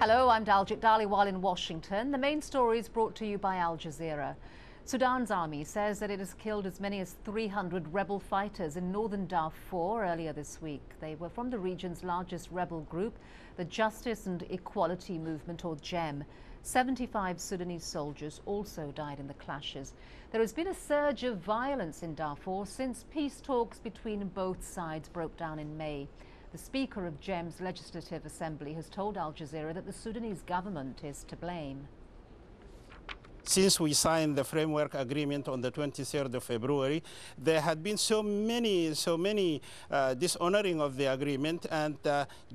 Hello, I'm Daljit Dhaliwal in Washington. The main story is brought to you by Al Jazeera. Sudan's army says that it has killed as many as 300 rebel fighters in northern Darfur earlier this week. They were from the region's largest rebel group, the Justice and Equality Movement, or GEM. 75 Sudanese soldiers also died in the clashes. There has been a surge of violence in Darfur since peace talks between both sides broke down in May. The Speaker of GEM's Legislative Assembly has told Al Jazeera that the Sudanese government is to blame. Since we signed the framework agreement on the 23rd of February, there had been so many dishonoring of the agreement, and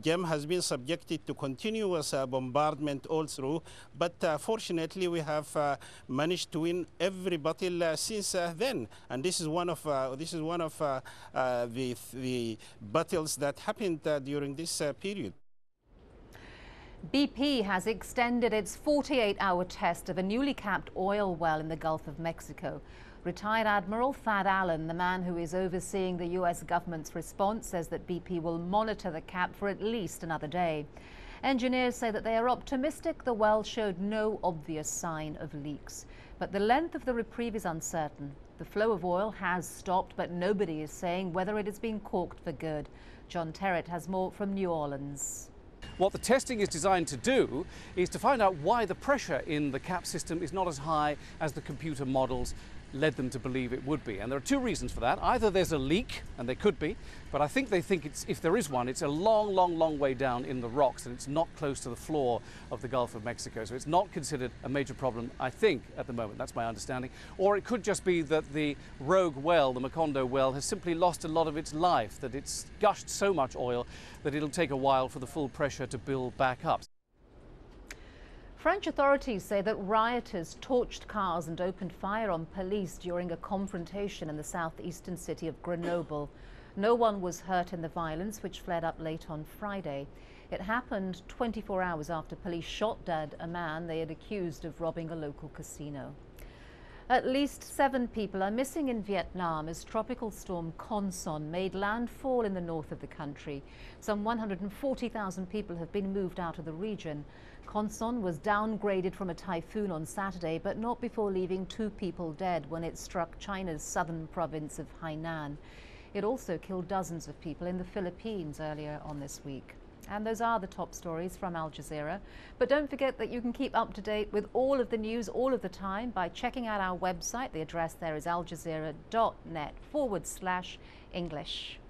GEM has been subjected to continuous bombardment all through. But fortunately, we have managed to win every battle since then, and this is one of the battles that happened during this period. BP has extended its 48-hour test of a newly capped oil well in the Gulf of Mexico. Retired Admiral Thad Allen, the man who is overseeing the U.S. government's response, says that BP will monitor the cap for at least another day. Engineers say that they are optimistic the well showed no obvious sign of leaks. But the length of the reprieve is uncertain. The flow of oil has stopped, but nobody is saying whether it has been corked for good. John Terrett has more from New Orleans. What the testing is designed to do is to find out why the pressure in the cap system is not as high as the computer models led them to believe it would be. And there are two reasons for that. Either there's a leak, and there could be, but I think they think if there is one, it's a long way down in the rocks, and it's not close to the floor of the Gulf of Mexico. So it's not considered a major problem, I think, at the moment. That's my understanding. Or it could just be that the rogue well, the Macondo well, has simply lost a lot of its life, that it's gushed so much oil that it'll take a while for the full pressure to build back up. French authorities say that rioters torched cars and opened fire on police during a confrontation in the southeastern city of Grenoble. No one was hurt in the violence, which flared up late on Friday. It happened 24 hours after police shot dead a man they had accused of robbing a local casino. At least 7 people are missing in Vietnam as tropical storm Conson made landfall in the north of the country. Some 140,000 people have been moved out of the region. Conson was downgraded from a typhoon on Saturday, but not before leaving 2 people dead when it struck China's southern province of Hainan. It also killed dozens of people in the Philippines earlier on this week. And those are the top stories from Al Jazeera. But don't forget that you can keep up to date with all of the news all of the time by checking out our website. The address there is aljazeera.net/English.